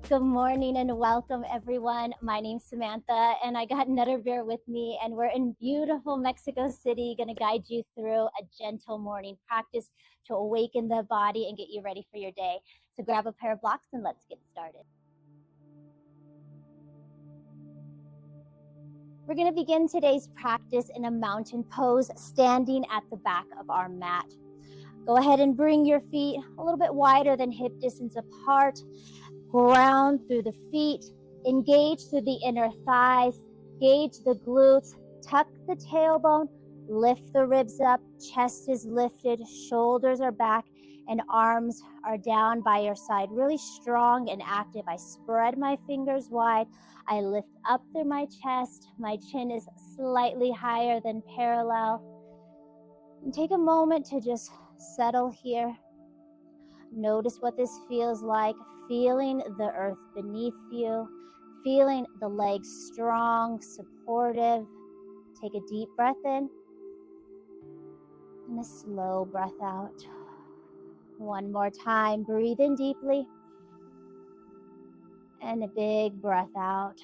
Good morning and welcome everyone. My name's Samantha and I got another bear with me and we're in beautiful Mexico City, going to guide you through a gentle morning practice to awaken the body and get you ready for your day. So grab a pair of blocks and let's get started. We're going to begin today's practice in a mountain pose, standing at the back of our mat. Go ahead and bring your feet a little bit wider than hip distance apart. Ground through the feet, engage through the inner thighs, gauge the glutes, tuck the tailbone, lift the ribs up, chest is lifted, shoulders are back, and arms are down by your side. Really strong and active. I spread my fingers wide. I lift up through my chest. My chin is slightly higher than parallel. And take a moment to just settle here. Notice what this feels like, feeling the earth beneath you, feeling the legs strong, supportive. Take a deep breath in and a slow breath out. One more time, breathe in deeply and a big breath out.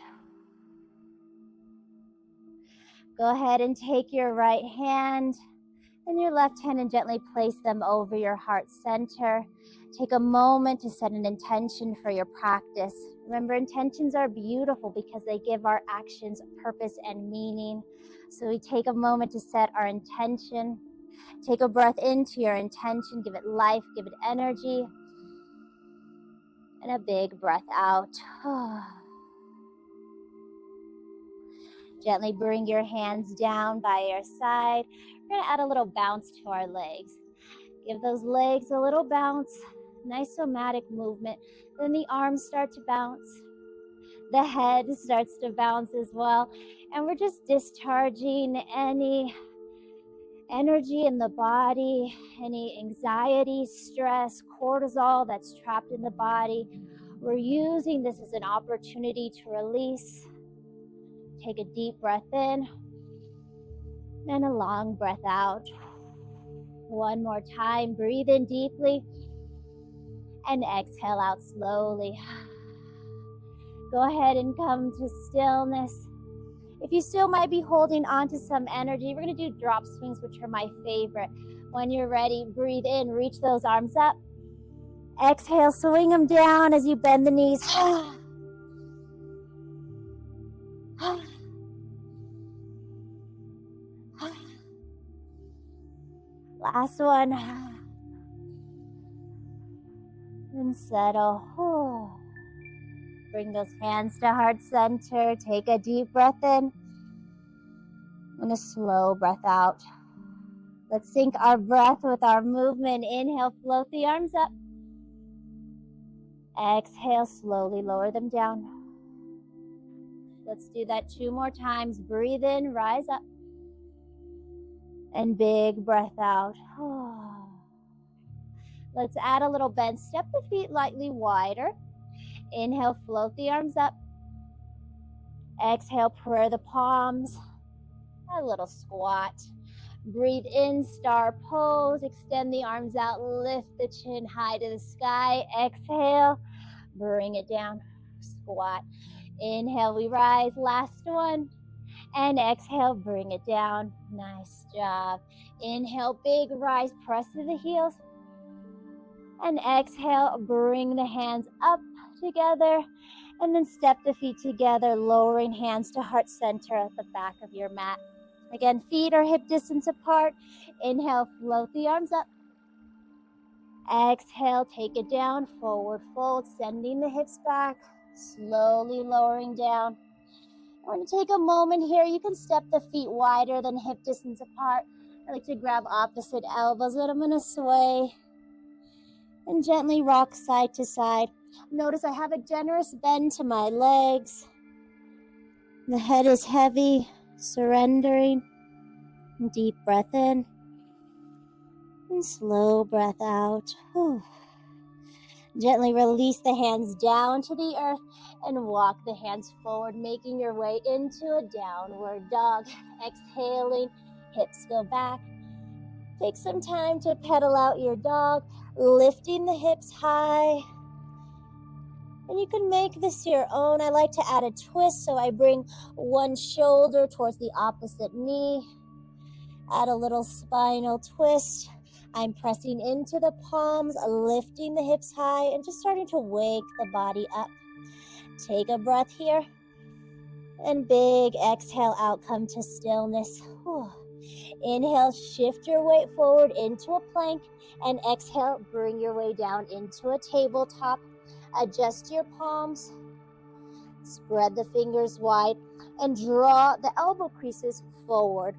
Go ahead and take your right hand and your left hand and gently place them over your heart center. Take a moment to set an intention for your practice. Remember, intentions are beautiful because they give our actions purpose and meaning. So we take a moment to set our intention. Take a breath into your intention, give it life, give it energy, and a big breath out. Gently bring your hands down by your side. We're going to add a little bounce to our legs. Give those legs a little bounce. Nice somatic movement. Then the arms start to bounce. The head starts to bounce as well. And we're just discharging any energy in the body, any anxiety, stress, cortisol that's trapped in the body. We're using this as an opportunity to release. Take a deep breath in and a long breath out. One more time, breathe in deeply and exhale out slowly. Go ahead and come to stillness. If you still might be holding on to some energy, we're going to do drop swings, which are my favorite. When you're ready, breathe in, reach those arms up. Exhale, swing them down as you bend the knees. Last one. And settle. Bring those hands to heart center. Take a deep breath in and a slow breath out. Let's sync our breath with our movement. Inhale, float the arms up. Exhale, slowly lower them down. Let's do that 2 more times. Breathe in, rise up. And big breath out. Let's add a little bend. Step the feet lightly wider. Inhale, float the arms up. Exhale, prayer the palms. A little squat. Breathe in, star pose. Extend the arms out. Lift the chin high to the sky. Exhale, bring it down. Squat. Inhale, we rise. Last one. And exhale, bring it down. Nice job. Inhale, big rise. Press to the heels. And exhale, bring the hands up together. And then step the feet together, lowering hands to heart center at the back of your mat. Again, feet are hip distance apart. Inhale, float the arms up. Exhale, take it down, forward fold, sending the hips back, slowly lowering down. We're going to take a moment here. You can step the feet wider than hip distance apart. I like to grab opposite elbows, but I'm going to sway and gently rock side to side. Notice I have a generous bend to my legs. The head is heavy, surrendering. Deep breath in and slow breath out. Gently release the hands down to the earth and walk the hands forward, making your way into a downward dog. Exhaling, hips go back. Take some time to pedal out your dog, lifting the hips high And you can make this your own. I like to add a twist, so I bring one shoulder towards the opposite knee. Add a little spinal twist. I'm pressing into the palms, lifting the hips high, and just starting to wake the body up. Take a breath here. And big exhale out, come to stillness. Whew. Inhale, shift your weight forward into a plank, and exhale, bring your way down into a tabletop. Adjust your palms, spread the fingers wide, and draw the elbow creases forward.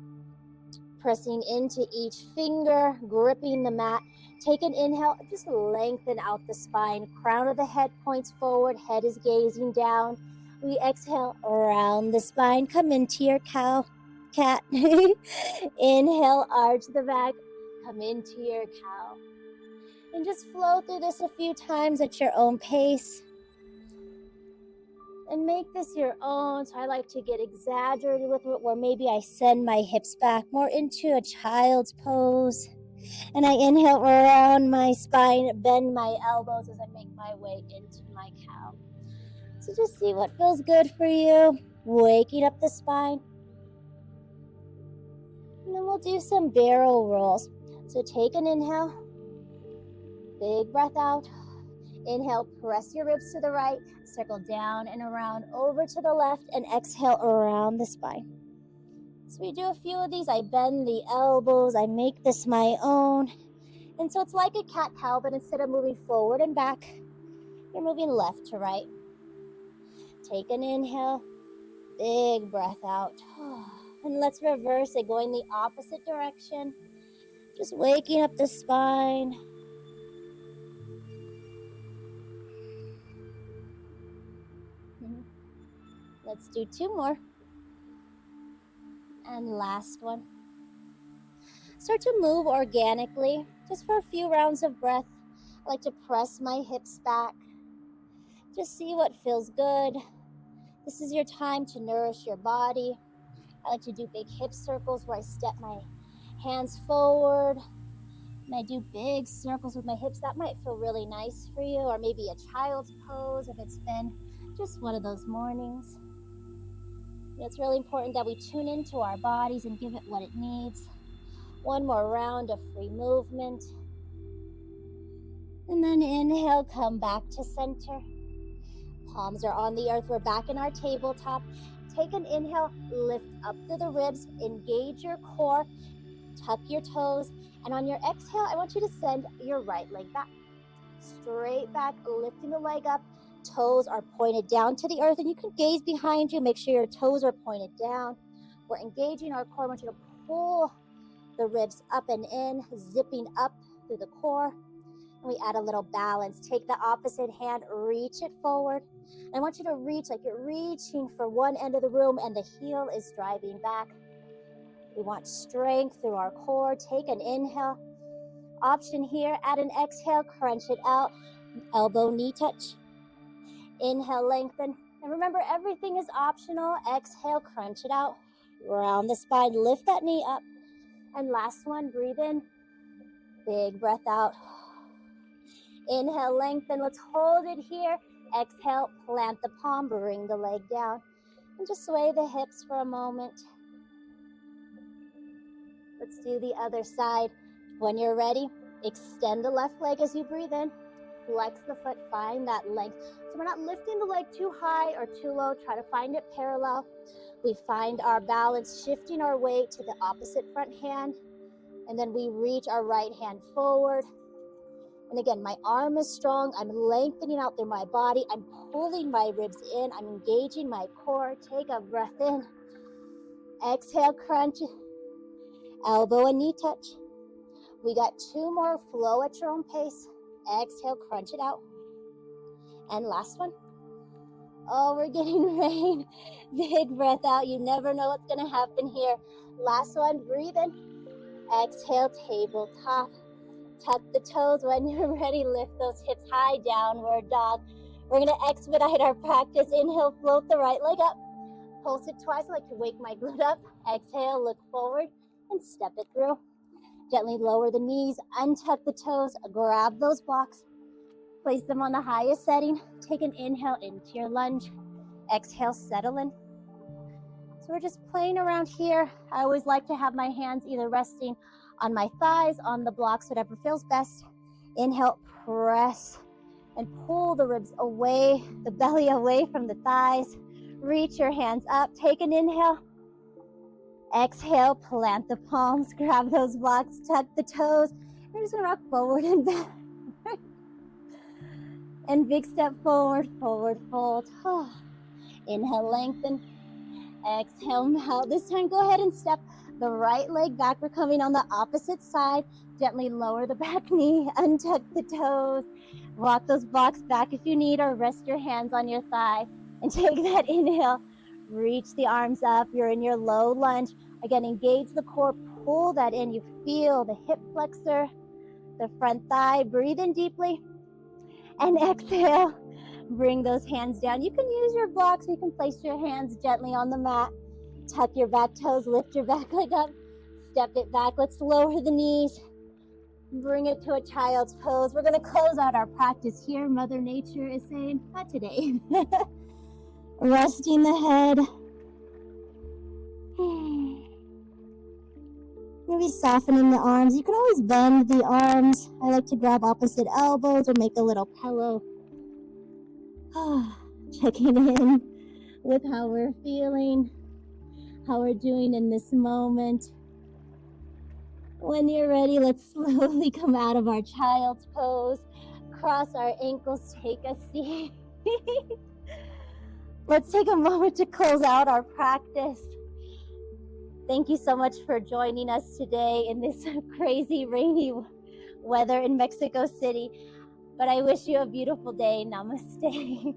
Pressing into each finger, gripping the mat. Take an inhale, just lengthen out the spine. Crown of the head points forward, head is gazing down. We exhale around the spine, come into your cow, cat. Inhale, arch the back, come into your cow. And just flow through this a few times at your own pace. And make this your own. So I like to get exaggerated with it, where maybe I send my hips back more into a child's pose. And I inhale around my spine, bend my elbows as I make my way into my cow. So just see what feels good for you. Waking up the spine. And then we'll do some barrel rolls. So take an inhale. Big breath out. Inhale, press your ribs to the right. Circle down and around over to the left. And exhale around the spine. So we do a few of these. I bend the elbows. I make this my own. And so it's like a cat-cow, but instead of moving forward and back, you're moving left to right. Take an inhale, big breath out. And let's reverse it, going the opposite direction. Just waking up the spine. Let's do two more. And last one. Start to move organically, just for a few rounds of breath. I like to press my hips back. Just see what feels good. This is your time to nourish your body. I like to do big hip circles where I step my hands forward. And I do big circles with my hips. That might feel really nice for you, or maybe a child's pose if it's been just one of those mornings. It's really important that we tune into our bodies and give it what it needs. One more round of free movement. And then inhale, come back to center. Palms are on the earth. We're back in our tabletop. Take an inhale, lift up through the ribs, engage your core, tuck your toes, and on your exhale, I want you to send your right leg back. Straight back, lifting the leg up. Toes are pointed down to the earth, and you can gaze behind you. Make sure your toes are pointed down. We're engaging our core. I want you to pull the ribs up and in, zipping up through the core. And we add a little balance. Take the opposite hand, reach it forward. And I want you to reach like you're reaching for one end of the room and the heel is driving back. We want strength through our core. Take an inhale. Option here, add an exhale, crunch it out. Elbow, knee touch. Inhale, lengthen. And remember, everything is optional. Exhale, crunch it out. Round the spine, lift that knee up. And last one, breathe in. Big breath out. Inhale, lengthen. Let's hold it here. Exhale, plant the palm, bring the leg down. And just sway the hips for a moment. Let's do the other side. When you're ready, extend the left leg as you breathe in. Flex the foot, find that length. So we're not lifting the leg too high or too low. Try to find it parallel. We find our balance, shifting our weight to the opposite front hand. And then we reach our right hand forward. And again, my arm is strong. I'm lengthening out through my body. I'm pulling my ribs in. I'm engaging my core. Take a breath in. Exhale, crunch. Elbow and knee touch. We got two more. Flow at your own pace. Exhale, crunch it out. And last one. Oh, we're getting rain. Big breath out. You never know what's going to happen here. Last one. Breathe in. Exhale, tabletop. Tuck the toes. When you're ready, lift those hips high, downward dog. We're going to expedite our practice. Inhale, float the right leg up. Pulse it twice. I like to wake my glute up. Exhale, look forward and step it through. Gently lower the knees, untuck the toes, grab those blocks. Place them on the highest setting. Take an inhale into your lunge. Exhale, settle in. So we're just playing around here. I always like to have my hands either resting on my thighs, on the blocks, whatever feels best. Inhale, press and pull the ribs away, the belly away from the thighs. Reach your hands up. Take an inhale. Exhale, plant the palms, grab those blocks, tuck the toes. We're just gonna rock forward and back. And big step forward, forward fold. Inhale, lengthen. Exhale, melt. This time, go ahead and step the right leg back. We're coming on the opposite side. Gently lower the back knee, untuck the toes. Walk those blocks back if you need, or rest your hands on your thigh. And take that inhale. Reach the arms up. You're in your low lunge. Again, engage the core. Pull that in. You feel the hip flexor, the front thigh. Breathe in deeply. And exhale. Bring those hands down. You can use your blocks. You can place your hands gently on the mat. Tuck your back toes. Lift your back leg up. Step it back. Let's lower the knees. Bring it to a child's pose. We're going to close out our practice here. Mother Nature is saying, not today. Resting the head. Maybe softening the arms. You can always bend the arms. I like to grab opposite elbows or make a little pillow. Checking in with how we're feeling, how we're doing in this moment. When you're ready, let's slowly come out of our child's pose. Cross our ankles, take a seat. Let's take a moment to close out our practice. Thank you so much for joining us today in this crazy rainy weather in Mexico City. But I wish you a beautiful day. Namaste.